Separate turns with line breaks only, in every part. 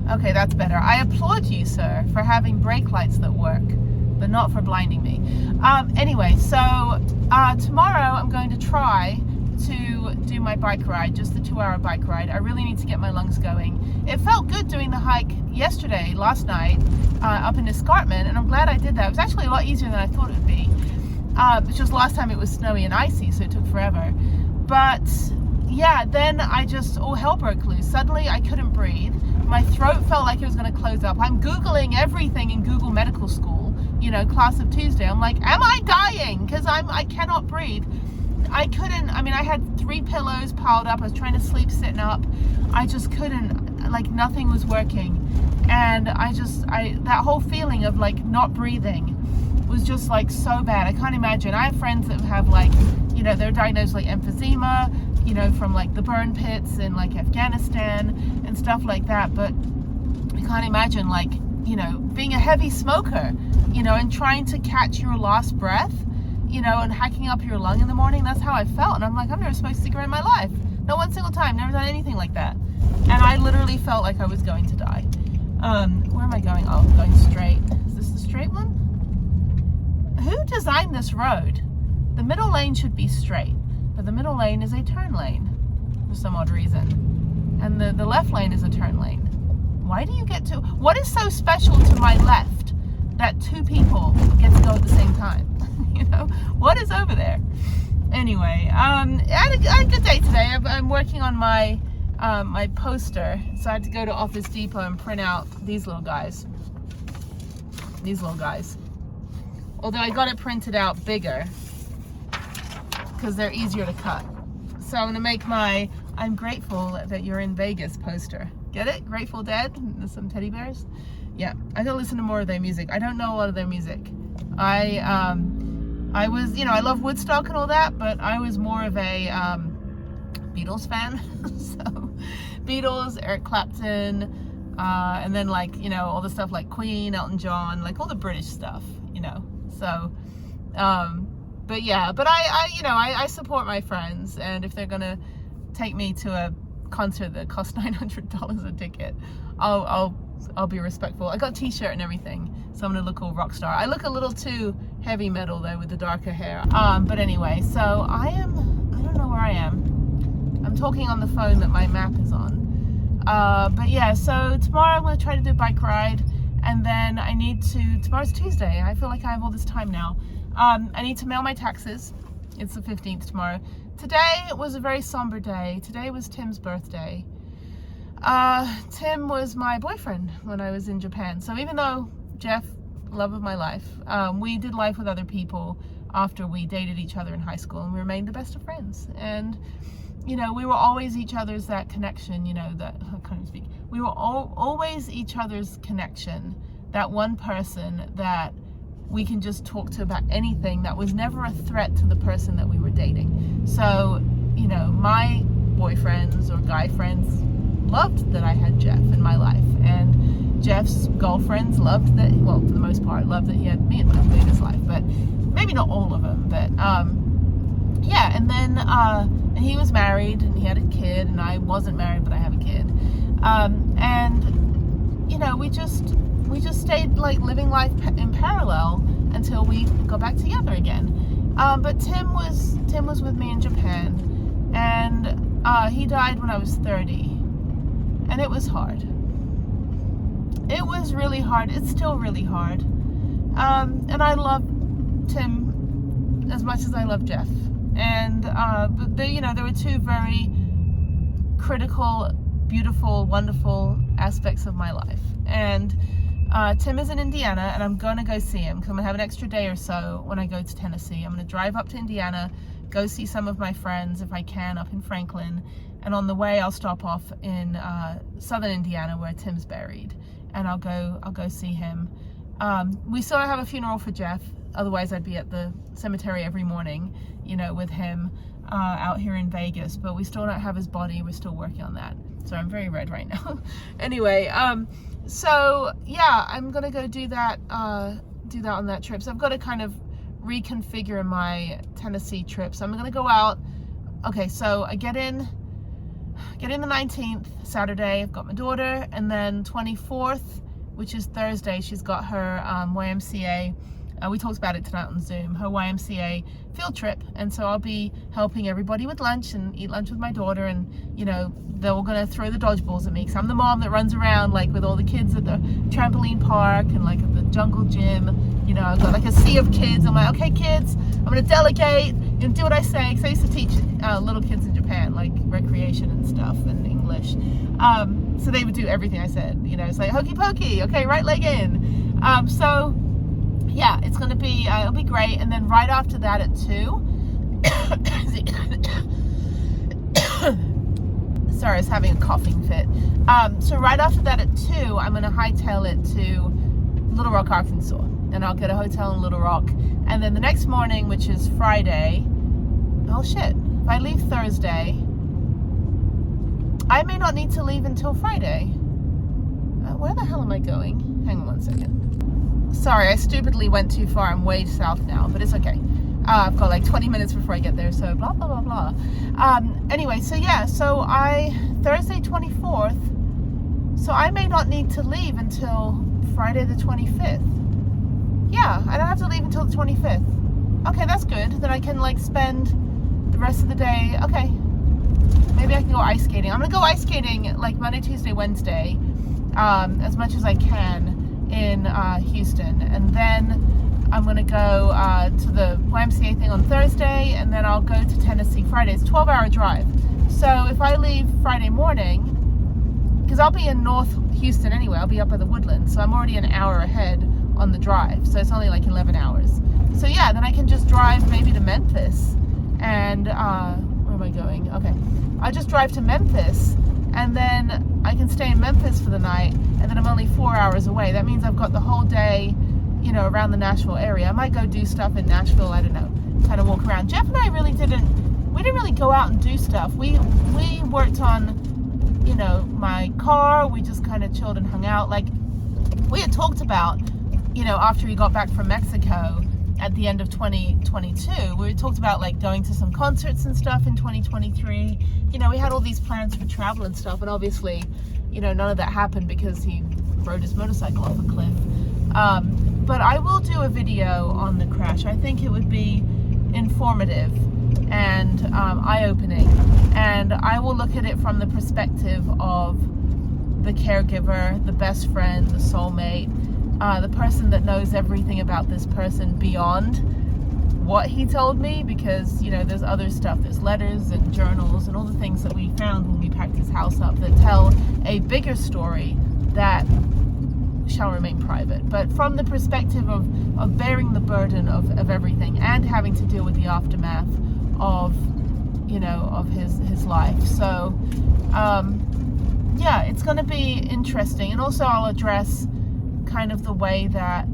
Okay, that's better. I applaud you, sir, for having brake lights that work, but not for blinding me. Anyway, so tomorrow I'm going to try to do my bike ride, just the 2-hour bike ride. I really need to get my lungs going. It felt good doing the hike last night, up in Escarpment, and I'm glad I did that. It was actually a lot easier than I thought it would be. It's just last time it was snowy and icy, so it took forever. But yeah, then all hell broke loose. Suddenly I couldn't breathe. My throat felt like it was going to close up. I'm Googling everything in Google Medical School, class of Tuesday. I'm like, am I dying? Because I cannot breathe. I had 3 pillows piled up. I was trying to sleep sitting up. I just couldn't, nothing was working. And that whole feeling of not breathing was just so bad. I can't imagine. I have friends that have they're diagnosed emphysema, from the burn pits in Afghanistan and stuff like that. But I can't imagine being a heavy smoker, and trying to catch your last breath, and hacking up your lung in the morning. That's how I felt. And I'm like, I've never smoked a cigarette in my life. Not one single time. Never done anything like that. And I literally felt like I was going to die. Where am I going? Oh, I'm going straight. Is this the straight one? Who designed this road? The middle lane should be straight, but the middle lane is a turn lane for some odd reason. And the left lane is a turn lane. Why do you get to... What is so special to my left that 2 people get to go at the same time? What is over there? Anyway, I had a good day today. I'm working on my my poster, so I had to go to Office Depot and print out these little guys. Although I got it printed out bigger because they're easier to cut. So I'm gonna make my "I'm grateful that you're in Vegas" poster. Get it? Grateful Dead? There's some teddy bears. Yeah, I gotta listen to more of their music. I don't know a lot of their music. I was, I love Woodstock and all that, but I was more of a Beatles fan. So Beatles, Eric Clapton, and then all the stuff like Queen, Elton John, all the British stuff, So, but yeah, but I support my friends, and if they're gonna take me to a concert that costs $900 a ticket, I'll be respectful. I got a t-shirt and everything, so I'm gonna look all rock star. I look a little too heavy metal though with the darker hair. But anyway, so I don't know where I am. I'm talking on the phone that my map is on. But yeah, so tomorrow I'm gonna try to do a bike ride, and then tomorrow's Tuesday. I feel like I have all this time now. I need to mail my taxes. It's the 15th tomorrow. Today was a very somber day. Today was Tim's birthday. Tim was my boyfriend when I was in Japan. So even though Jeff, love of my life, we did life with other people after we dated each other in high school, and we remained the best of friends. And we were always each other's that connection, that I can't even speak. We were always each other's connection, that one person that we can just talk to about anything, that was never a threat to the person that we were dating. So, my boyfriends or guy friends loved that I had Jeff in my life, and Jeff's girlfriends loved that, well, for the most part, loved that he had me in his life, but maybe not all of them, but yeah. And then and he was married and he had a kid, and I wasn't married, but I have a kid, and we just stayed living life in parallel until we got back together again. But Tim was with me in Japan, and he died when I was 30. And it was hard. It was really hard. It's still really hard. And I love Tim as much as I love Jeff. And but there were 2 very critical, beautiful, wonderful aspects of my life. And Tim is in Indiana, and I'm gonna go see him because I'm gonna have an extra day or so when I go to Tennessee. I'm gonna drive up to Indiana, go see some of my friends if I can up in Franklin. And on the way, I'll stop off in southern Indiana where Tim's buried, and I'll go see him. We still don't have a funeral for Jeff. Otherwise, I'd be at the cemetery every morning, with him out here in Vegas. But we still don't have his body. We're still working on that. So I'm very red right now. Anyway, so yeah, I'm gonna go do that on that trip. So I've got to kind of reconfigure my Tennessee trip. So I'm gonna go out. Okay, so I get in getting the 19th, Saturday, I've got my daughter, and then 24th, which is Thursday, she's got her YMCA, we talked about it tonight on Zoom, her YMCA field trip, and so I'll be helping everybody with lunch and eat lunch with my daughter, and you know, they're all gonna throw the dodgeballs at me, because I'm the mom that runs around like with all the kids at the trampoline park and like at the jungle gym. You know, I've got like a sea of kids. I'm like, okay kids, I'm gonna delegate and do what I say, because I used to teach little kids in Japan, like recreation and stuff and English. So they would do everything I said, you know, it's like hokey pokey, okay, right leg in. So yeah, it's gonna be, it'll be great. And then right after that at 2, sorry, I was having a coughing fit. So right after that at 2, I'm gonna hightail it to Little Rock, Arkansas, and I'll get a hotel in Little Rock. And then the next morning, which is Friday, oh shit, if I leave Thursday, I may not need to leave until Friday. Where the hell am I going? Hang on one second. Sorry, I stupidly went too far. I'm way south now, but it's okay. I've got like 20 minutes before I get there, so blah, blah, blah, blah. Anyway, so yeah, so Thursday 24th, so I may not need to leave until Friday the 25th. Yeah, I don't have to leave until the 25th. Okay, that's good. Then I can like spend the rest of the day. Okay, maybe I can go ice skating. I'm gonna go ice skating like Monday, Tuesday, Wednesday, as much as I can in Houston, and then I'm gonna go to the YMCA thing on Thursday, and then I'll go to Tennessee Friday. It's a 12-hour drive. So if I leave Friday morning, because I'll be in North Houston anyway, I'll be up at the Woodlands, so I'm already an hour ahead on the drive, so it's only like 11 hours. So yeah, then I can just drive maybe to Memphis, and where am I going? Okay, I'll just drive to Memphis, and then I can stay in Memphis for the night, and then I'm only 4 hours away. That means I've got the whole day, you know, around the Nashville area. I might go do stuff in Nashville, I don't know, kind of walk around. Jeff and I we didn't really go out and do stuff. We worked on, you know, my car. We just kind of chilled and hung out. Like we had talked about, you know, after we got back from Mexico at the end of 2022, we talked about like going to some concerts and stuff in 2023. You know, we had all these plans for travel and stuff, and obviously, you know, none of that happened because he rode his motorcycle off a cliff. But I will do a video on the crash. I think it would be informative and eye-opening, and I will look at it from the perspective of the caregiver, the best friend, the soulmate, the person that knows everything about this person beyond what he told me, because, you know, there's other stuff, there's letters and journals and all the things that we found when we packed his house up that tell a bigger story that shall remain private. But from the perspective of bearing the burden of everything and having to deal with the aftermath of, you know, of his life. So yeah, it's going to be interesting. And also I'll address kind of the way that,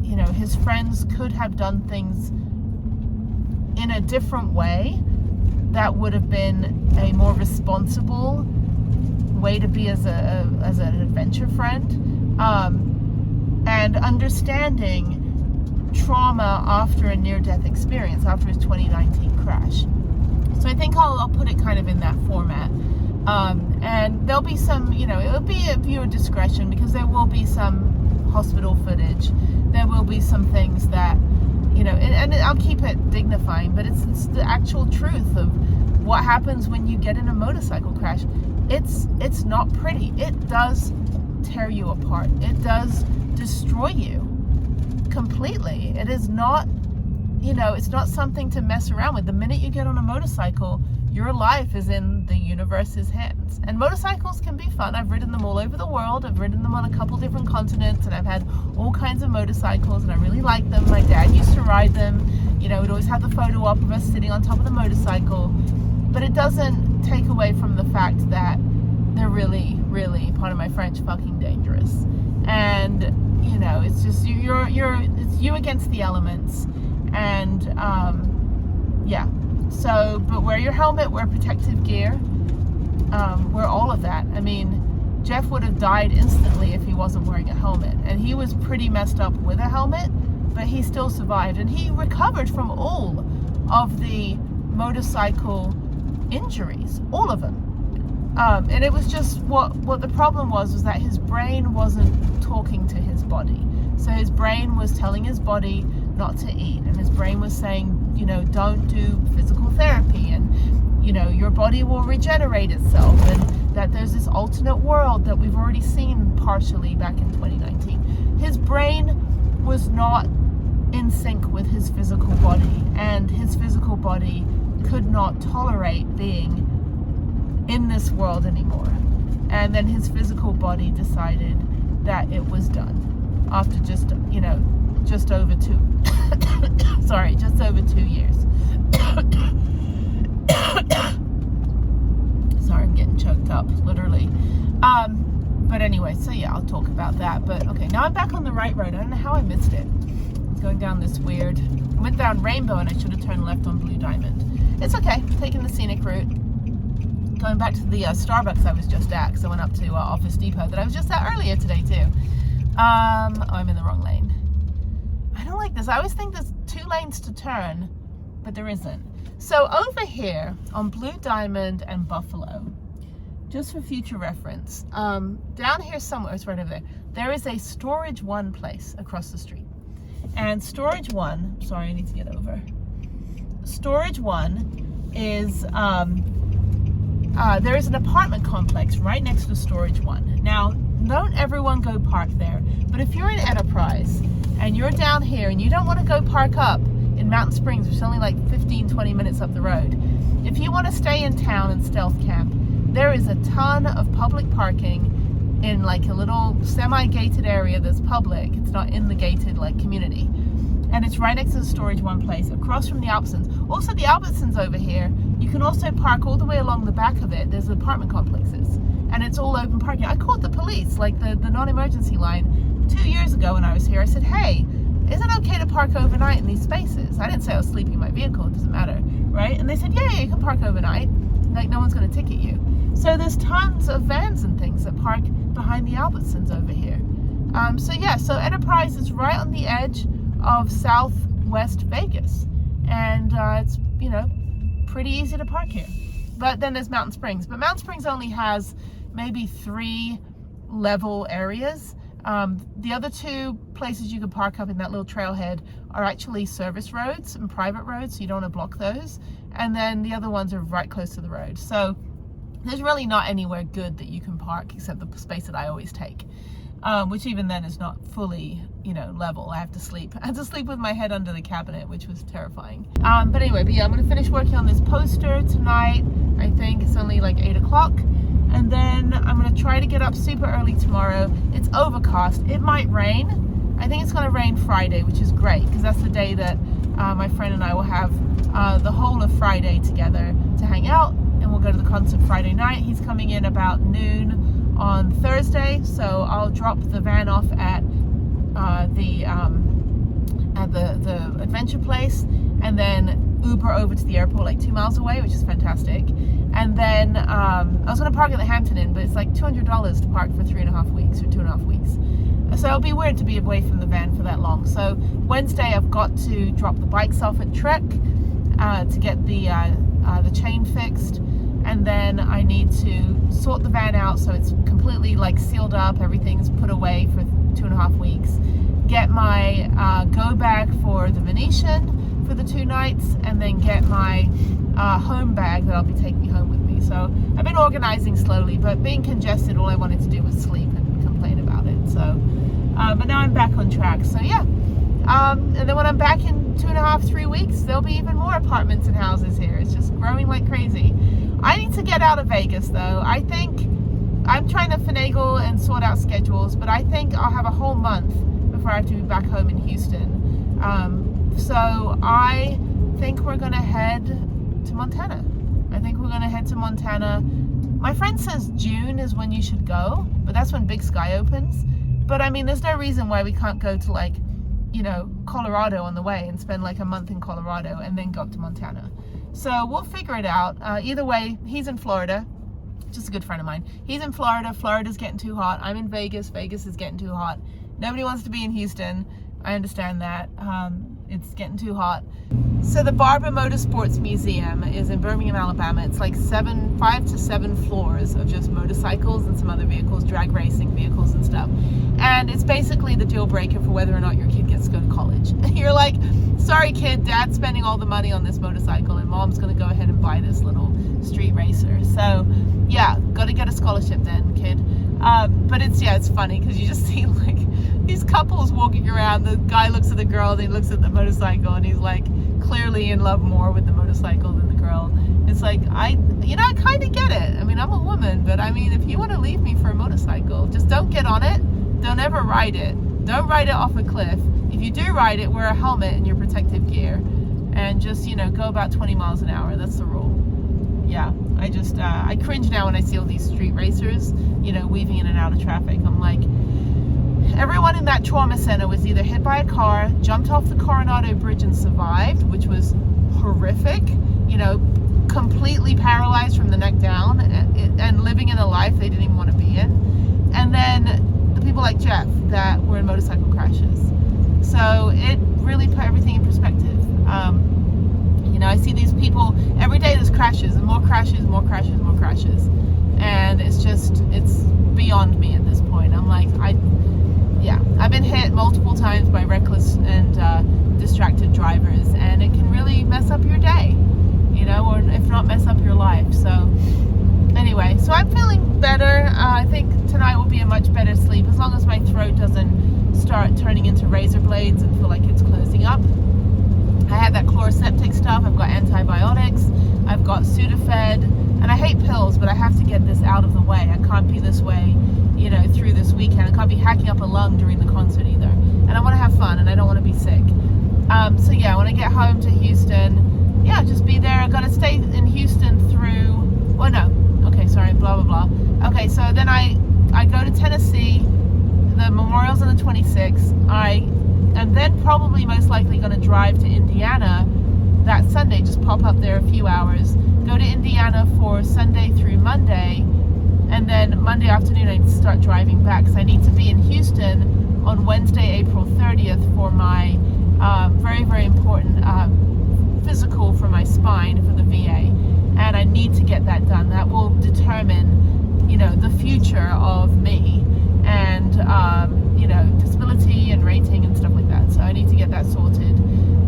you know, his friends could have done things in a different way that would have been a more responsible way to be as an adventure friend, and understanding trauma after a near-death experience, after his 2019 crash. So I think I'll put it kind of in that format. And there'll be some, you know, it'll be at viewer discretion, because there will be some hospital footage. There will be some things that, you know, and I'll keep it dignifying, but it's the actual truth of what happens when you get in a motorcycle crash. It's not pretty. It does tear you apart. It does destroy you completely. It is not, you know, it's not something to mess around with. The minute you get on a motorcycle, your life is in the universe's hands. And motorcycles can be fun. I've ridden them all over the world. I've ridden them on a couple different continents, and I've had all kinds of motorcycles, and I really like them. My dad used to ride them. You know, we'd always have the photo up of us sitting on top of the motorcycle. But it doesn't take away from the fact that they're really, really, pardon my French, fucking dangerous. And, you know, it's just it's you against the elements. And yeah. So, but wear your helmet, wear protective gear, wear all of that. I mean, Jeff would have died instantly if he wasn't wearing a helmet. And he was pretty messed up with a helmet, but he still survived. And he recovered from all of the motorcycle injuries, all of them. And it was just what the problem was that his brain wasn't talking to his body. So his brain was telling his body not to eat, and his brain was saying, you know, don't do physical therapy, and you know, your body will regenerate itself, and that there's this alternate world that we've already seen partially back in 2019. His brain was not in sync with his physical body, and his physical body could not tolerate being in this world anymore. And then his physical body decided that it was done after just over 2 just over 2 years. Sorry, I'm getting choked up, literally. But anyway, so yeah, I'll talk about that. But okay, now I'm back on the right road. I don't know how I missed it. I was going down this weird, I went down Rainbow and I should have turned left on Blue Diamond. It's okay, taking the scenic route. Going back to the Starbucks I was just at, because I went up to Office Depot that I was just at earlier today too. I'm in the wrong lane. I don't like this. I always think there's 2 lanes to turn, but there isn't. So over here on Blue Diamond and Buffalo, just for future reference, down here somewhere, it's right over there, there is a Storage One place across the street. And Storage One, sorry, I need to get over. Storage One is, there is an apartment complex right next to Storage One. Now, don't everyone go park there, but if you're in Enterprise and you're down here and you don't want to go park up in Mountain Springs, which is only like 15-20 minutes up the road, if you want to stay in town and stealth camp, there is a ton of public parking in like a little semi-gated area that's public. It's not in the gated like community, and it's right next to the Storage One place, across from the Albertsons. Also, the Albertsons over here, you can also park all the way along the back of it. There's apartment complexes, and it's all open parking. I called the police, like the non-emergency line, 2 years ago when I was here. I said, hey, is it okay to park overnight in these spaces? I didn't say I was sleeping in my vehicle, it doesn't matter, right? And they said, yeah, you can park overnight. Like, no one's gonna ticket you. So there's tons of vans and things that park behind the Albertsons over here. So Enterprise is right on the edge of Southwest Vegas. And it's, you know, pretty easy to park here. But then there's Mountain Springs. But Mountain Springs only has maybe 3 level areas. The other 2 places you can park up in that little trailhead are actually service roads and private roads, so you don't want to block those. And then the other ones are right close to the road. So there's really not anywhere good that you can park except the space that I always take, which even then is not fully, you know, level. I have to sleep. I had to sleep with my head under the cabinet, which was terrifying. But yeah, I'm going to finish working on this poster tonight. I think it's only like 8 o'clock. And then I'm going to try to get up super early tomorrow. It's overcast. It might rain. I think it's going to rain Friday, which is great because that's the day that my friend and I will have the whole of Friday together to hang out, and we'll go to the concert Friday night. He's coming in about noon on Thursday, so I'll drop the van off at the adventure place, and then Uber over to the airport like 2 miles away, which is fantastic. And then I was going to park at the Hampton Inn, but it's like $200 to park for 3.5 weeks or 2.5 weeks. So it'll be weird to be away from the van for that long. So Wednesday I've got to drop the bikes off at Trek to get the chain fixed, and then I need to sort the van out so it's completely like sealed up, everything's put away for 2.5 weeks. Get my go bag for the Venetian for the 2 nights, and then get my home bag that I'll be taking home with me. So I've been organizing slowly, but being congested, all I wanted to do was sleep and complain about it. So, but now I'm back on track. So yeah, and then when I'm back in 2.5-3 weeks, there'll be even more apartments and houses here. It's just growing like crazy. I need to get out of Vegas though. I think I'm trying to finagle and sort out schedules, but I think I'll have a whole month before I have to be back home in Houston. So I think we're gonna head to Montana. I think we're gonna head to Montana. My friend says June is when you should go, but that's when Big Sky opens. But I mean, there's no reason why we can't go to like, you know, Colorado on the way and spend like a month in Colorado and then go up to Montana. So we'll figure it out. Either way, he's in Florida, just a good friend of mine. He's in Florida. Florida's getting too hot. I'm in Vegas. Vegas is getting too hot. Nobody wants to be in Houston. I understand that. It's getting too hot. So the Barber Motorsports Museum is in Birmingham, Alabama. It's like 5 to 7 floors of just motorcycles and some other vehicles, drag racing vehicles and stuff. And it's basically the deal breaker for whether or not your kid gets to go to college. You're like, sorry kid, dad's spending all the money on this motorcycle and mom's gonna go ahead and buy this little street racer. So yeah, gotta get a scholarship then, kid. But it's funny because you just see like these couples walking around. The guy looks at the girl, then he looks at the motorcycle, and he's like clearly in love more with the motorcycle than the girl. It's like, I kind of get it. I mean, I'm a woman, but I mean, if you want to leave me for a motorcycle, just don't get on it. Don't ever ride it. Don't ride it off a cliff. If you do ride it, wear a helmet and your protective gear, and just, go about 20 miles an hour. That's the rule. Yeah, I cringe now when I see all these street racers, weaving in and out of traffic. I'm like, everyone in that trauma center was either hit by a car, jumped off the Coronado Bridge and survived, which was horrific, completely paralyzed from the neck down, and living in a life they didn't even want to be in. And then the people like Jeff that were in motorcycle crashes. So it really put everything in perspective. I see these people every day. There's crashes and more crashes, more crashes, more crashes, and it's beyond me at this point. I'm like, I've been hit multiple times by reckless and distracted drivers, and it can really mess up your day, or if not mess up your life. So anyway, so I'm feeling better. I think tonight will be a much better sleep as long as my throat doesn't start turning into razor blades and feel like it's closing up. I had that chloroseptic stuff. I've got antibiotics. I've got Sudafed, and I hate pills, but I have to get this out of the way. I can't be this way, through this weekend. I can't be hacking up a lung during the concert either. And I want to have fun, and I don't want to be sick. So yeah, when I get home to Houston, just be there. I got to stay in Houston through. Oh no. Okay, sorry. Blah blah blah. Okay, so then I go to Tennessee. The memorial's on the 26th. And then probably most likely going to drive to Indiana that Sunday, just pop up there a few hours, go to Indiana for Sunday through Monday, and then Monday afternoon I start driving back because I need to be in Houston on Wednesday, April 30th for my very, very important physical for my spine for the VA, and I need to get that done. That will determine, the future of me and, disability and rating and stuff like that. So I need to get that sorted.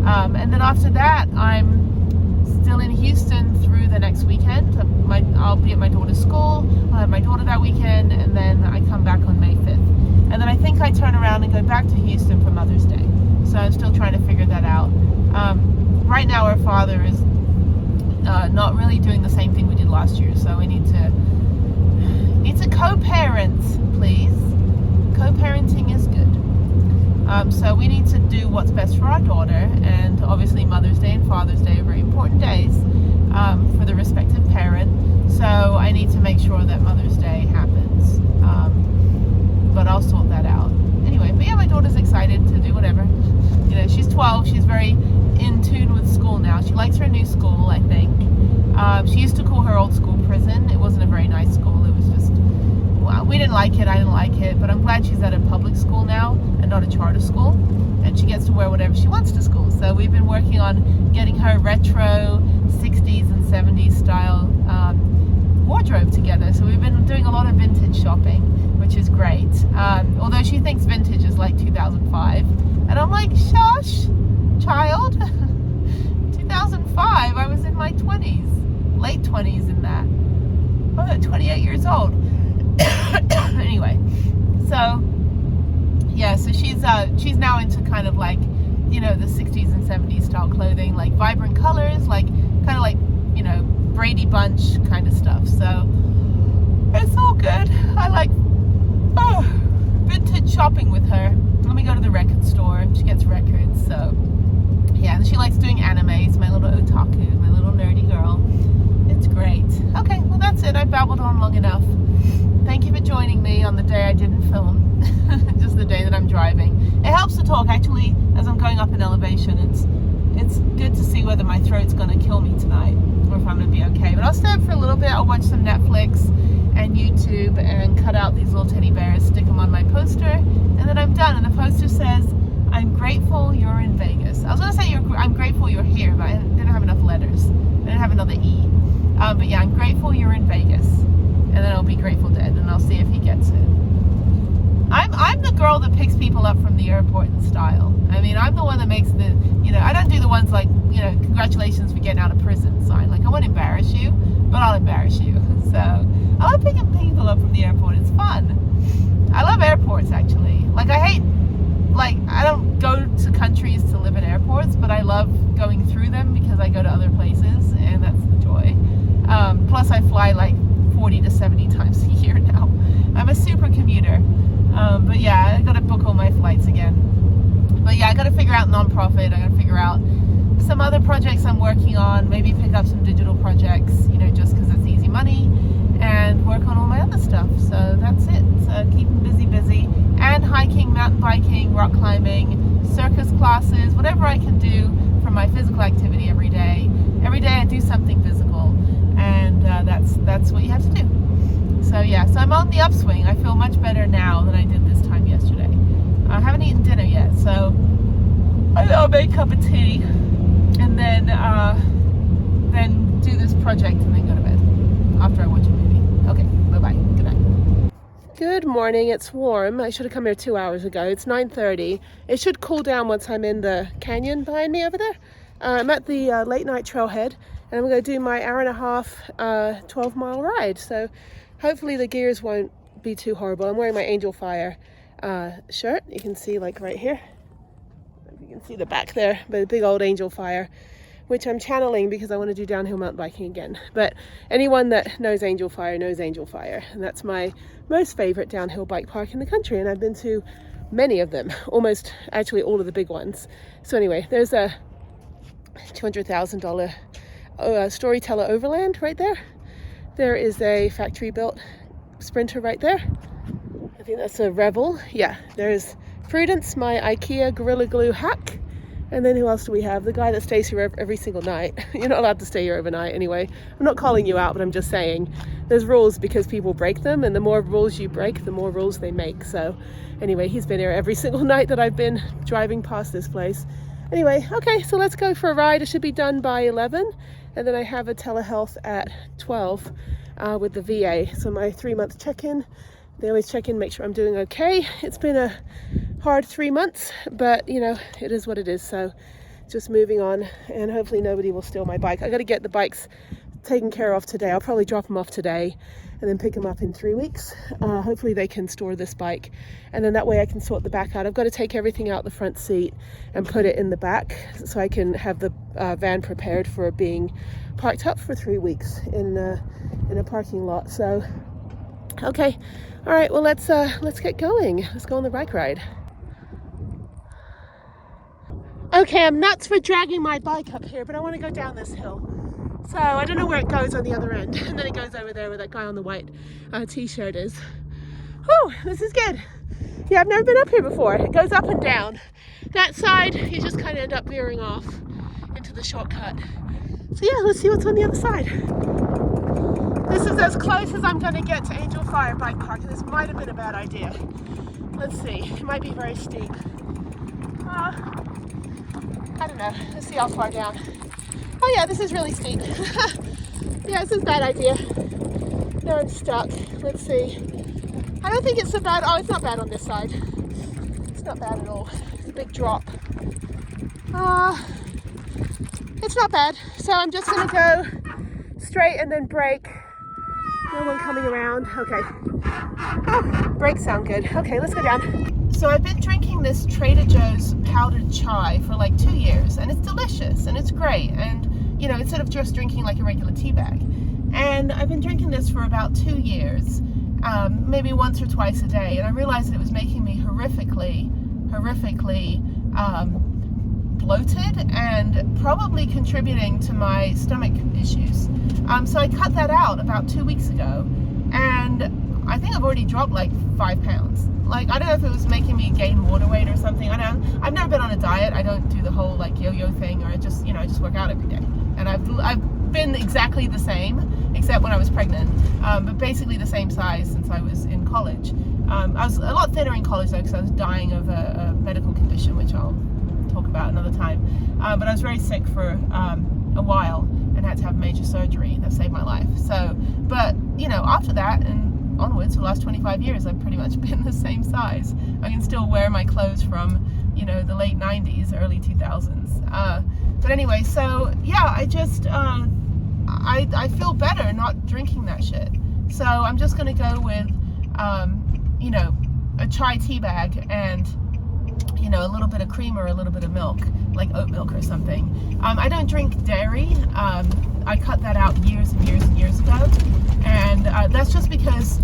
And then after that, I'm still in Houston through the next weekend. I'll be at my daughter's school. I'll have my daughter that weekend, and then I come back on May 5th. And then I think I turn around and go back to Houston for Mother's Day. So I'm still trying to figure that out. Right now, our father is not really doing the same thing we did last year. So we need to co-parent, please. Co-parenting is good. So we need to do what's best for our daughter, and obviously Mother's Day and Father's Day are very important days for the respective parent. So I need to make sure that Mother's Day happens. But I'll sort that out. Anyway, but yeah, my daughter's excited to do whatever. She's 12. She's very in tune with school now. She likes her new school, I think. She used to call her old school prison. It wasn't a very nice school. It was just, we didn't like it. I didn't like it. But I'm glad she's at a public school now and not a charter school. And she gets to wear whatever she wants to school. So we've been working on getting her retro 60s and 70s style wardrobe together. So we've been doing a lot of vintage shopping, which is great. Although she thinks vintage is like 2005. And I'm like, shush, child. 2005, I was in my 20s, late 20s in that. I'm 28 years old. Anyway, so yeah, so she's now into kind of like, the 60s and 70s style clothing, like vibrant colors, like kind of like, Brady Bunch kind of stuff. So it's all good. I like vintage shopping with her. Let me go to the record store. She gets records. So yeah, and she likes doing animes. My little otaku, my little nerdy girl. It's great. Okay, well that's it. I babbled on long enough. Thank you for joining me on the day I didn't film. Just the day that I'm driving. It helps to talk actually as I'm going up in elevation. It's good to see whether my throat's gonna kill me tonight or if I'm gonna be okay. But I'll stay up for a little bit. I'll watch some Netflix and YouTube and cut out these little teddy bears, stick them on my poster, and then I'm done. And the poster says, I'm grateful you're in Vegas. I was going to say I'm grateful you're here, but I didn't have enough letters. I didn't have another E. But yeah, I'm grateful you're in Vegas. And then I'll be Grateful Dead, and I'll see if he gets it. I'm the girl that picks people up from the airport in style. I mean, I'm the one that makes the, I don't do the ones like, congratulations for getting out of prison sign. Like, I won't embarrass you, but I'll embarrass you. So, I love picking people up from the airport. It's fun. I love airports, actually. Like, I don't go to countries to live in airports, but I love going through them because I go to other places, and that's the joy. Plus, I fly like 40 to 70 times a year now. I'm a super commuter. But yeah, I got to book all my flights again. But yeah, I got to figure out nonprofit. I got to figure out some other projects I'm working on. Maybe pick up some digital projects, just because it's easy money, and work on all my other stuff. So that's it. So keeping busy, and hiking, mountain biking, rock climbing, circus classes, whatever I can do for my physical activity every day. Every day I do something physical, and that's what you have to do. So yeah, so I'm on the upswing. I feel much better now than I did this time yesterday. I haven't eaten dinner yet, so I'll make a cup of tea, and then do this project, and then go to bed after I watch a movie. Okay, bye-bye. Good night. Good morning. It's warm. I should have come here 2 hours ago. It's 9:30. It should cool down once I'm in the canyon behind me over there. I'm at the late night trailhead, and I'm going to do my hour and a half 12-mile ride. So hopefully the gears won't be too horrible. I'm wearing my Angel Fire shirt. You can see like right here. You can see the back there, but a big old Angel Fire, which I'm channeling because I want to do downhill mountain biking again. But anyone that knows Angel Fire knows Angel Fire. And that's my most favorite downhill bike park in the country. And I've been to many of them, almost actually all of the big ones. So anyway, there's a $200,000 Storyteller Overland right there. There is a factory built Sprinter right there. I think that's a Revel. Yeah, there's Prudence, my IKEA Gorilla Glue hack. And then who else do we have? The guy that stays here every single night. You're not allowed to stay here overnight anyway. I'm not calling you out, but I'm just saying there's rules because people break them, and the more rules you break, the more rules they make. So anyway, he's been here every single night that I've been driving past this place. Anyway, okay, so let's go for a ride. It should be done by 11. And then I have a telehealth at 12 with the VA. So my 3-month check-in. They always check in, make sure I'm doing okay. It's been a hard 3 months, but it is what it is. So just moving on, and hopefully nobody will steal my bike. I got to get the bikes taken care of today. I'll probably drop them off today and then pick them up in 3 weeks. Hopefully they can store this bike, and then that way I can sort the back out. I've got to take everything out the front seat and put it in the back so I can have the van prepared for being parked up for 3 weeks in a parking lot. So okay, all right, well let's get going. Let's go on the bike ride. Okay, I'm nuts for dragging my bike up here, but I want to go down this hill. So I don't know where it goes on the other end. And then it goes over there where that guy on the white t-shirt is. Whew, this is good. Yeah, I've never been up here before. It goes up and down. That side, you just kind of end up veering off into the shortcut. So yeah, let's see what's on the other side. This is as close as I'm going to get to Angel Fire Bike Park, and this might have been a bad idea. Let's see. It might be very steep. I don't know. Let's see how far down. Oh yeah, this is really steep. Yeah, this is a bad idea. Now I'm stuck. Let's see. I don't think it's so bad. Oh, it's not bad on this side. It's not bad at all. It's a big drop. It's not bad. So I'm just going to go straight and then brake. No one coming around. Okay. Oh, brakes sound good. Okay, let's go down. So I've been drinking this Trader Joe's powdered chai for like 2 years, and it's delicious and it's great. And instead of just drinking like a regular tea bag. And I've been drinking this for about 2 years, maybe once or twice a day. And I realized that it was making me horrifically bloated and probably contributing to my stomach issues. So I cut that out about 2 weeks ago, and I think I've already dropped like 5 pounds. Like, I don't know if it was making me gain water weight or something. I've never been on a diet. I don't do the whole like yo-yo thing, or I just work out every day. And I've been exactly the same, except when I was pregnant, but basically the same size since I was in college. I was a lot thinner in college though, because I was dying of a medical condition, which I'll talk about another time. But I was very sick for a while and had to have major surgery that saved my life. So, but you know, after that and onwards for the last 25 years, I've pretty much been the same size. I can still wear my clothes from, you know, the late 90s, early 2000s. But anyway, so yeah, I just, I feel better not drinking that shit. So I'm just gonna go with, you know, a chai tea bag and, you know, a little bit of cream or a little bit of milk, like oat milk or something. I don't drink dairy. I cut that out years and years and years ago. And that's just because,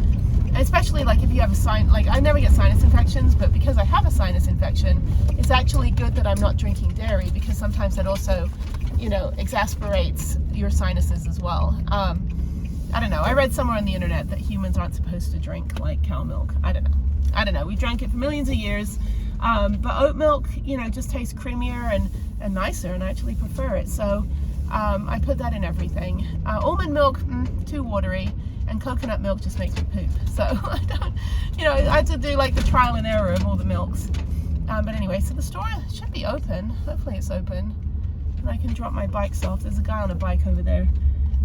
especially like if you have a like I never get sinus infections, but because I have a sinus infection, it's actually good that I'm not drinking dairy, because sometimes that also, you know, exasperates your sinuses as well. I don't know. I read somewhere on the internet that humans aren't supposed to drink like cow milk. I don't know. We've drank it for millions of years. But oat milk, you know, just tastes creamier and nicer, and I actually prefer it. So I put that in everything. Almond milk, too watery, and coconut milk just makes me poop. So I don't, you know, I had to do like the trial and error of all the milks. But anyway, so the store should be open. Hopefully it's open. And I can drop my bikes off. There's a guy on a bike over there.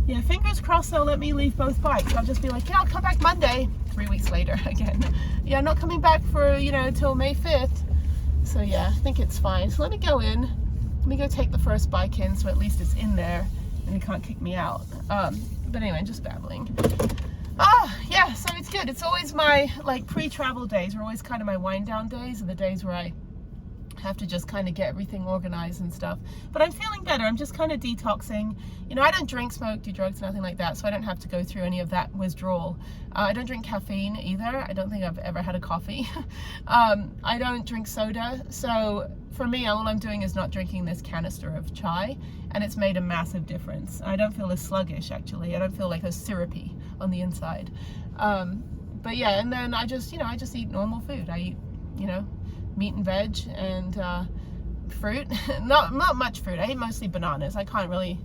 Yeah, fingers crossed they'll let me leave both bikes. I'll just be like, yeah, I'll come back Monday. 3 weeks later again. Yeah, I'm not coming back for, you know, until May 5th. So yeah, I think it's fine. So let me go in. Let me go take the first bike in, so at least it's in there and he can't kick me out. But anyway, just babbling. Yeah, so it's good. It's always my, like, pre-travel days are always kind of my wind down days, and the days where I have to just kind of get everything organized and stuff. But I'm feeling better. I'm just kind of detoxing. You know, I don't drink, smoke, do drugs, nothing like that, so I don't have to go through any of that withdrawal. I don't drink caffeine either. I don't think I've ever had a coffee. I don't drink soda. So for me, all I'm doing is not drinking this canister of chai, and it's made a massive difference. I don't feel as sluggish, actually. I don't feel like as syrupy on the inside. But yeah, and then I just, you know, I just eat normal food. I eat, you know, meat and veg and fruit. not much fruit. I eat mostly bananas. I can't really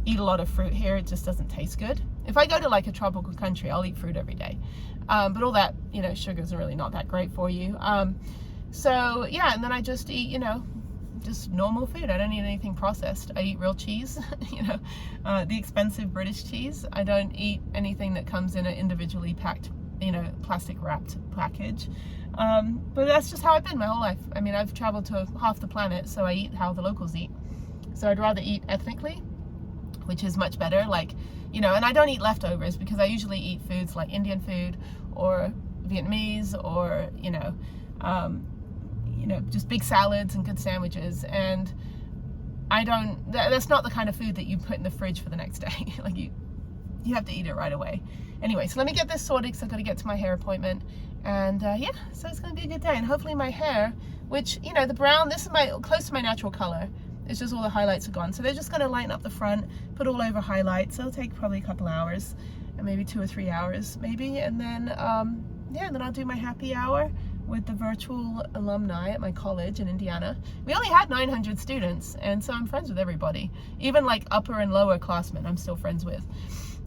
eat a lot of fruit here. It just doesn't taste good. If I go to like a tropical country, I'll eat fruit every day. But all that, you know, sugars are really not that great for you. So yeah, and then I just eat, you know, just normal food. I don't eat anything processed. I eat real cheese, you know, the expensive British cheese. I don't eat anything that comes in an individually packed, you know, plastic wrapped package. But that's just how I've been my whole life. I mean, I've traveled to half the planet, so I eat how the locals eat. So I'd rather eat ethnically, which is much better. Like, you know, and I don't eat leftovers, because I usually eat foods like Indian food or Vietnamese or, you know, just big salads and good sandwiches. And I don't, that's not the kind of food that you put in the fridge for the next day. Like you have to eat it right away. Anyway, so let me get this sorted, because I've got to get to my hair appointment. And yeah, so it's going to be a good day. And hopefully my hair, which, you know, the brown, this is close to my natural color. It's just all the highlights are gone. So they're just going to lighten up the front, put all over highlights. It'll take probably a couple hours, and maybe 2 or 3 hours maybe. And then, yeah, and then I'll do my happy hour with the virtual alumni at my college in Indiana. We only had 900 students, and so I'm friends with everybody. Even like upper and lower classmen, I'm still friends with.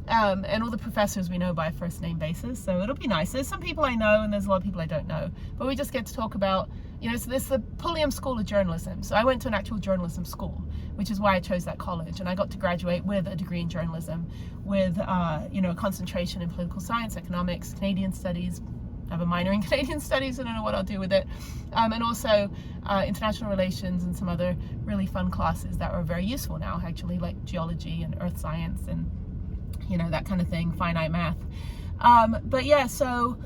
And all the professors we know by a first name basis, so it'll be nice. There's some people I know and there's a lot of people I don't know, but we just get to talk about, you know, so this is the Pulliam School of Journalism. So I went to an actual journalism school, which is why I chose that college, and I got to graduate with a degree in journalism with, you know, a concentration in political science, economics, Canadian studies. I have a minor in Canadian studies. I don't know what I'll do with it. And also international relations and some other really fun classes that are very useful now, actually, like geology and earth science and, you know, that kind of thing, finite math. But yeah, so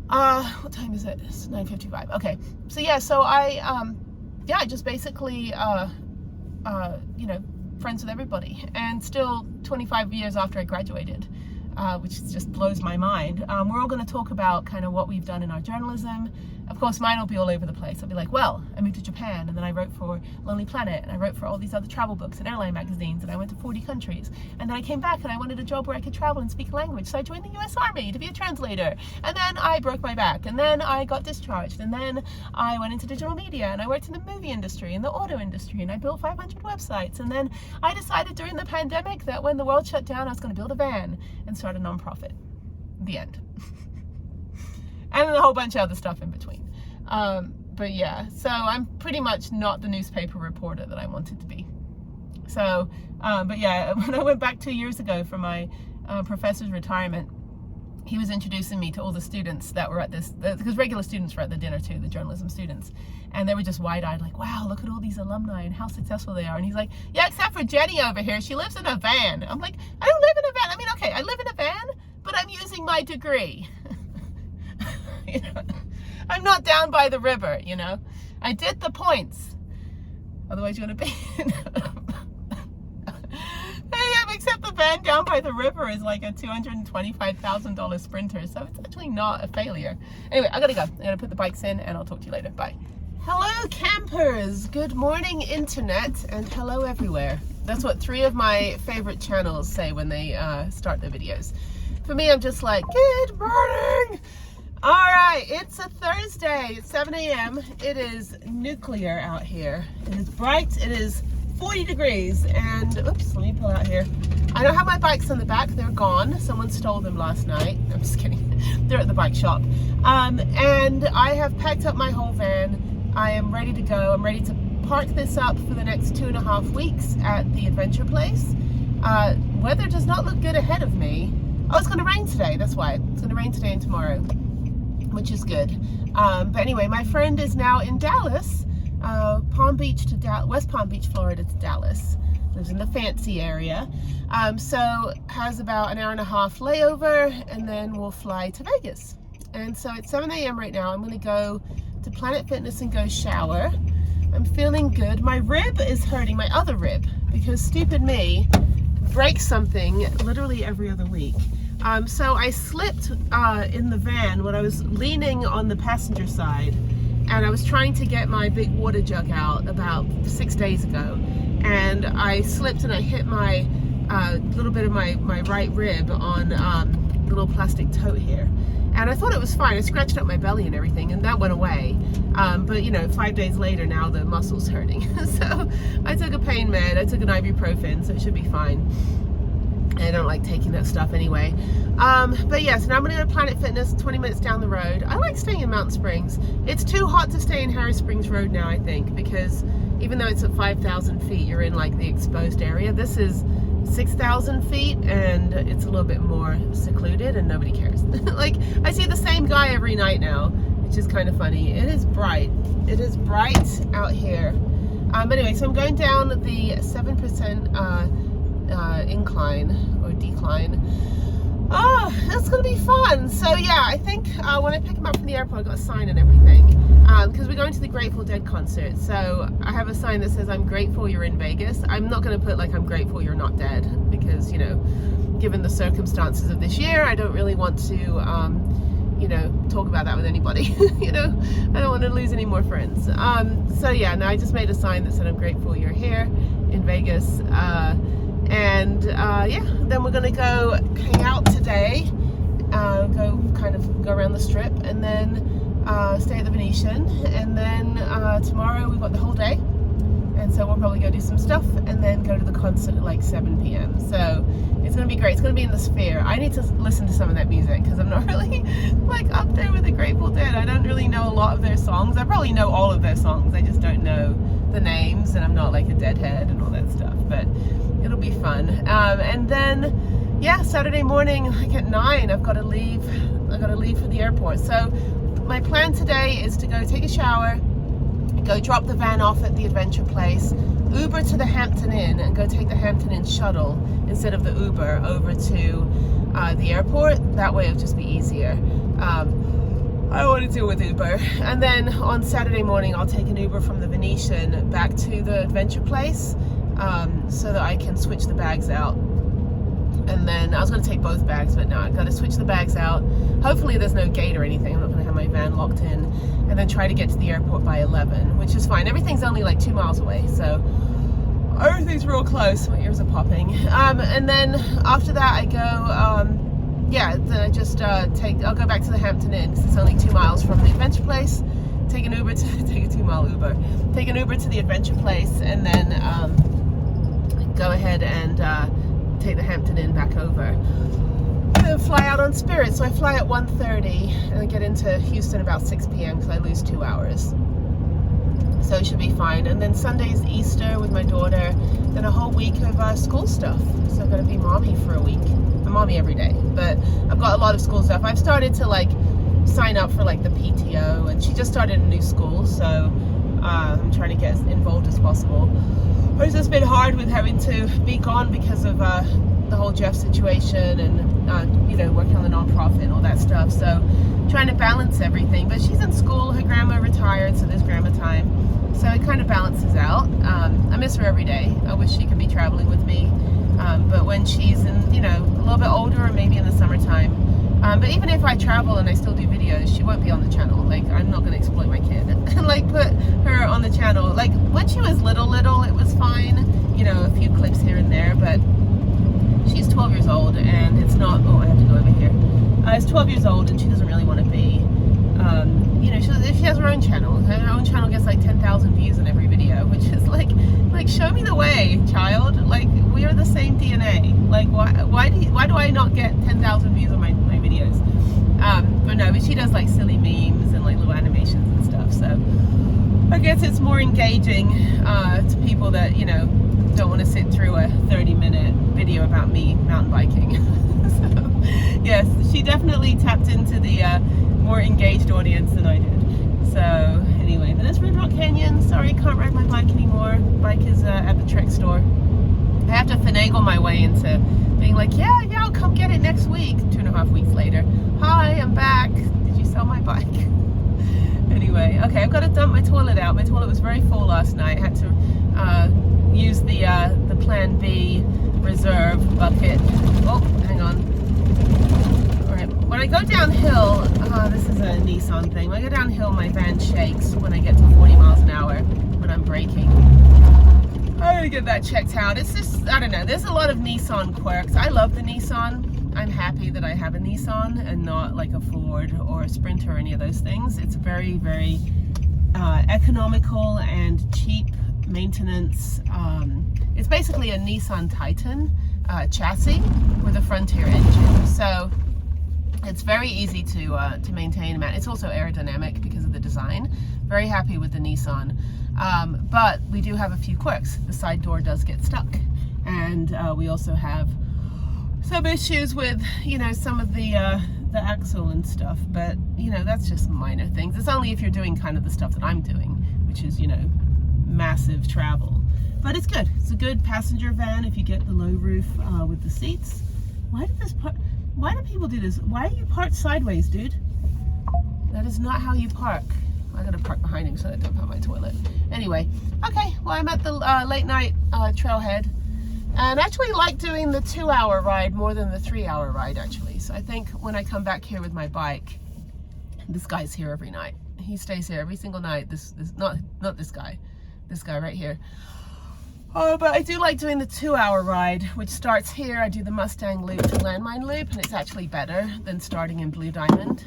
what time is it? It's 9:55. Okay, so yeah, so I yeah, I just basically you know, friends with everybody, and still 25 years after I graduated. which just blows my mind. We're all going to talk about kind of what we've done in our journalism. Of course, mine will be all over the place. I'll be like, well, I moved to Japan, and then I wrote for Lonely Planet, and I wrote for all these other travel books and airline magazines, and I went to 40 countries. And then I came back and I wanted a job where I could travel and speak a language. So I joined the US Army to be a translator. And then I broke my back, and then I got discharged, and then I went into digital media, and I worked in the movie industry and the auto industry, and I built 500 websites. And then I decided during the pandemic that when the world shut down, I was going to build a van and start a nonprofit. The end. And then a whole bunch of other stuff in between. But yeah, so I'm pretty much not the newspaper reporter that I wanted to be. So, but yeah, when I went back 2 years ago for my professor's retirement, he was introducing me to all the students that were at this, because regular students were at the dinner too, the journalism students. And they were just wide-eyed like, wow, look at all these alumni and how successful they are. And he's like, yeah, except for Jenny over here, she lives in a van. I'm like, I don't live in a van. I mean, okay, I live in a van, but I'm using my degree. You know, I'm not down by the river, you know. I did the points. Otherwise, you're going to be... Hey, except the van down by the river is like a $225,000 Sprinter, so it's actually not a failure. Anyway, I gotta go. I'm gonna put the bikes in, and I'll talk to you later. Bye. Hello, campers. Good morning, internet, and hello everywhere. That's what 3 of my favorite channels say when they start their videos. For me, I'm just like, good morning. All right, it's a Thursday. It's 7 a.m. It is nuclear out here. It is bright. It is 40 degrees, and oops, let me pull out here. I don't have my bikes in the back. They're gone. Someone stole them last night. I'm just kidding. They're at the bike shop. And I have packed up my whole van. I am ready to go. I'm ready to park this up for the next 2.5 weeks at the adventure place. Weather does not look good ahead of me. Oh, it's going to rain today. That's why. It's going to rain today and tomorrow, which is good. But anyway, my friend is now in Dallas, Palm Beach to West Palm Beach, Florida to Dallas. Lives in the fancy area. So has about an 1.5 hour layover, and then we'll fly to Vegas. And so it's 7 a.m. right now. I'm going to go to Planet Fitness and go shower. I'm feeling good. My rib is hurting, my other rib, because stupid me breaks something literally every other week. So I slipped in the van when I was leaning on the passenger side, and I was trying to get my big water jug out about 6 days ago, and I slipped and I hit my little bit of my right rib on the little plastic tote here. And I thought it was fine. I scratched up my belly and everything, and that went away. But you know, 5 days later, now the muscle's hurting. So I took a pain med, I took an ibuprofen, so it should be fine. I don't like taking that stuff anyway. But yeah, so now I'm gonna go to Planet Fitness, 20 minutes down the road. I like staying in Mountain Springs. It's too hot to stay in Harris Springs Road now, I think, because even though it's at 5,000 feet, you're in like the exposed area. This is 6,000 feet, and it's a little bit more secluded, and nobody cares. Like, I see the same guy every night now, which is kind of funny. It is bright. It is bright out here. Anyway, so I'm going down the 7% incline or decline. Oh, that's gonna be fun. So yeah, I think when I pick him up from the airport, I got a sign and everything, because we're going to the Grateful Dead concert. So I have a sign that says, "I'm grateful you're in Vegas." I'm not gonna put like, "I'm grateful you're not dead," because, you know, given the circumstances of this year, I don't really want to you know, talk about that with anybody. You know, I don't want to lose any more friends. So yeah, now I just made a sign that said, "I'm grateful you're here in Vegas." Yeah, then we're gonna go hang out today, go around the strip, and then stay at the Venetian, and then tomorrow we've got the whole day, and so we'll probably go do some stuff, and then go to the concert at like 7 p.m. So it's gonna be great. It's gonna be in the Sphere. I need to listen to some of that music, because I'm not really like up there with the Grateful Dead. I don't really know a lot of their songs. I probably know all of their songs, I just don't know the names, and I'm not like a Deadhead and all that stuff, but it'll be fun. And then yeah, Saturday morning, like at 9, I've got to leave for the airport. So my plan today is to go take a shower, go drop the van off at the adventure place, Uber to the Hampton Inn, and go take the Hampton Inn shuttle instead of the Uber over to the airport. That way it'll just be easier. I don't want to deal with Uber. And then on Saturday morning, I'll take an Uber from the Venetian back to the adventure place, so that I can switch the bags out And then I was going to take both bags, but no, I've got to switch the bags out. Hopefully there's no gate or anything. I'm not going to have my van locked in. And then try to get to the airport by 11, which is fine. Everything's only like 2 miles away, so everything's real close. My ears are popping. And then after that I go, yeah, then I just I'll go back to the Hampton Inn because it's only 2 miles from the adventure place. Take an Uber to, take a 2 mile Uber. Take an Uber to the adventure place and then go ahead and take the Hampton Inn back over. And then fly out on Spirit. So I fly at 1:30 and I get into Houston about 6 p.m. because I lose 2 hours. So it should be fine. And then Sunday's Easter with my daughter. Then a whole week of school stuff. So I'm going to be mommy for a week. I'm mommy every day. But I've got a lot of school stuff. I've started to like sign up for like the PTO. And she just started a new school. So I'm trying to get as involved as possible. It's just been hard with having to be gone because of the whole Jeff situation and, you know, working on the nonprofit and all that stuff. So trying to balance everything. But she's in school. Her grandma retired, so there's grandma time. So it kind of balances out. I miss her every day. I wish she could be traveling with me. But when she's in, you know, a little bit older or maybe in the summertime. But even if I travel and I still do videos, she won't be on the channel. Like, I'm not going to exploit my kid and like put her on the channel. Like when she was little, it was fine. You know, a few clips here and there, but she's 12 years old and it's not, oh, I have to go over here. She's 12 years old and she doesn't really want to be, you know, she has her own channel. Her own channel gets like 10,000 views in every video, which is like show me the way, child. Like, we are the same DNA. Like, why do I not get 10,000 views on my videos? But no, but she does like silly memes and like little animations and stuff. So I guess it's more engaging to people that, you know, don't want to sit through a 30-minute video about me mountain biking. So yes, she definitely tapped into the more engaged audience than I did. So anyway, but that's Red Rock Canyon. Sorry, can't ride my bike anymore. Bike is at the Trek store. I have to finagle my way into being like, yeah, I'll come get it next week. 2.5 weeks later. Hi, I'm back. Did you sell my bike? Anyway, okay, I've got to dump my toilet out. My toilet was very full last night. I had to use the Plan B reserve bucket. Oh, hang on. All right, when I go downhill, this is a Nissan thing. When I go downhill, my van shakes when I get to 40 miles an hour when I'm braking. I gotta get that checked out. It's just, I don't know, there's a lot of Nissan quirks. I love the Nissan. I'm happy that I have a Nissan and not like a Ford or a Sprinter or any of those things. It's very, very economical and cheap maintenance. It's basically a Nissan Titan chassis with a Frontier engine. So it's very easy to maintain. It's also aerodynamic because of the design. Very happy with the Nissan. But we do have a few quirks. The side door does get stuck. And we also have some issues with, you know, some of the axle and stuff. But, you know, that's just minor things. It's only if you're doing kind of the stuff that I'm doing, which is, you know, massive travel. But it's good. It's a good passenger van if you get the low roof with the seats. Why do people do this? Why are you parked sideways, dude? That is not how you park. I gotta park behind him so I don't have my toilet. Anyway, okay, well, I'm at the late night trailhead. And I actually like doing the 2-hour ride more than the 3-hour ride, actually. So I think when I come back here with my bike, this guy's here every night. He stays here every single night. Not this guy. This guy right here. Oh, but I do like doing the 2-hour ride, which starts here. I do the Mustang loop to Landmine loop, and it's actually better than starting in Blue Diamond.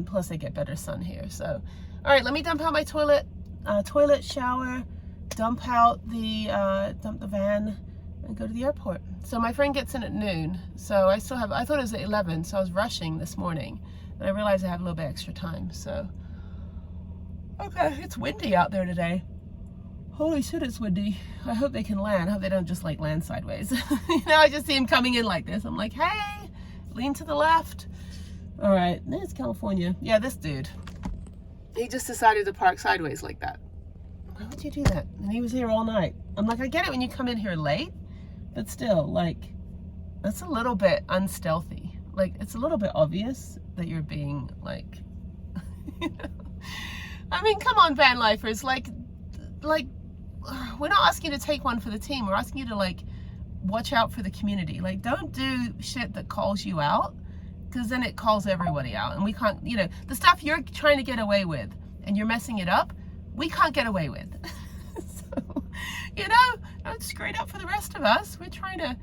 Plus I get better sun here. So, all right, let me dump out my toilet, shower, dump the van, and go to the airport. So my friend gets in at noon. So I thought it was at 11. So I was rushing this morning, and I realized I have a little bit extra time. So, okay, it's windy out there today. Holy shit, it's windy. I hope they can land. I hope they don't just like land sideways. You know, I just see him coming in like this. I'm like, hey, lean to the left. All right, there's California. Yeah, this dude. He just decided to park sideways like that. Why would you do that? And he was here all night. I'm like, I get it when you come in here late, but still, like, that's a little bit unstealthy. Like, it's a little bit obvious that you're being like, you know? I mean, come on, van lifers. Like, we're not asking you to take one for the team. We're asking you to like watch out for the community. Like, don't do shit that calls you out, because then it calls everybody out, and we can't, you know, the stuff you're trying to get away with and you're messing it up, we can't get away with. So, you know, don't screw it up for the rest of us. We're trying to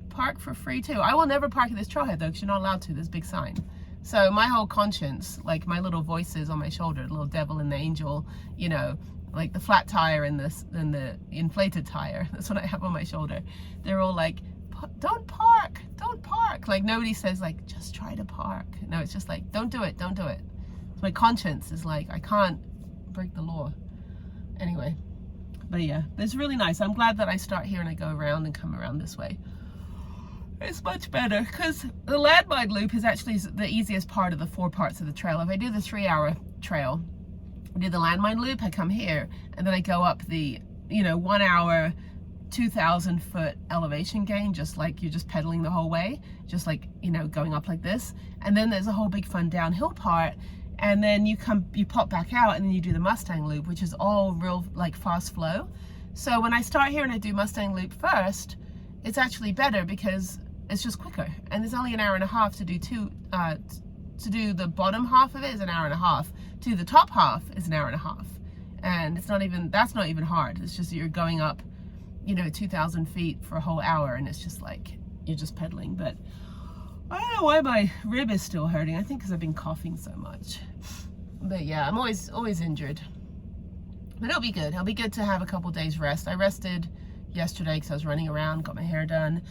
park for free too. I will never park at this trailhead though, because you're not allowed to. There's a big sign. So my whole conscience, like my little voices on my shoulder, the little devil and the angel, you know, like the flat tire and the inflated tire, that's what I have on my shoulder. They're all like, don't park, don't park. Like nobody says like, just try to park. No, it's just like, don't do it, don't do it. So my conscience is like, I can't break the law. Anyway, but yeah, it's really nice. I'm glad that I start here and I go around and come around this way. It's much better, because the landmine loop is actually the easiest part of the 4 parts of the trail. If I do the 3-hour trail, I do the landmine loop, I come here, and then I go up the, you know, 1 hour, 2,000 foot elevation gain, just like you're just pedaling the whole way, just like, you know, going up like this. And then there's a whole big fun downhill part, and then you pop back out, and then you do the Mustang loop, which is all real like fast flow. So when I start here and I do Mustang loop first, it's actually better because it's just quicker, and there's only an hour and a half to do to do the bottom half of it is an hour and a half, to do the top half is an hour and a half, and it's not even, that's not even hard. It's just you're going up, you know, 2,000 feet for a whole hour, and it's just like you're just pedaling. But I don't know why my rib is still hurting. I think because I've been coughing so much. But yeah, I'm always injured, but it'll be good. It'll be good to have a couple days rest. I rested yesterday because I was running around, got my hair done,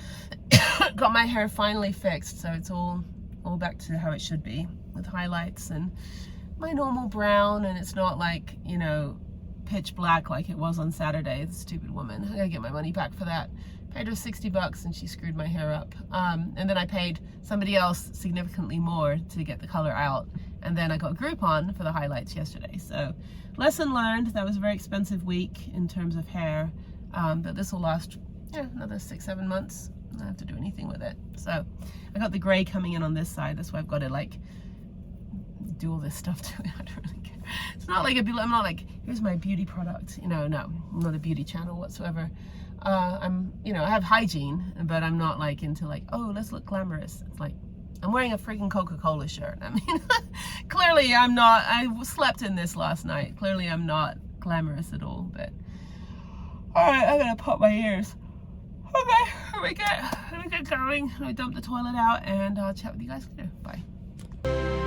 got my hair finally fixed, so it's all back to how it should be, with highlights and my normal brown, and it's not like, you know, pitch black like it was on Saturday. The stupid woman, I gotta get my money back for that. Paid her $60 and she screwed my hair up, and then I paid somebody else significantly more to get the color out, and then I got Groupon for the highlights yesterday. So lesson learned. That was a very expensive week in terms of hair. But this will last, yeah, another 6-7 months. I don't have to do anything with it. So I got the gray coming in on this side. That's why I've got to like do all this stuff to it. I don't really care. It's not like I'm not like, here's my beauty product. You know, no, I'm not a beauty channel whatsoever. I'm, you know, I have hygiene, but I'm not like into like, oh, let's look glamorous. It's like, I'm wearing a freaking Coca-Cola shirt. I mean, clearly I'm not, I slept in this last night. Clearly I'm not glamorous at all, but alright, I'm gonna pop my ears. Okay, here we get going. I dump the toilet out, and I'll chat with you guys later. Bye.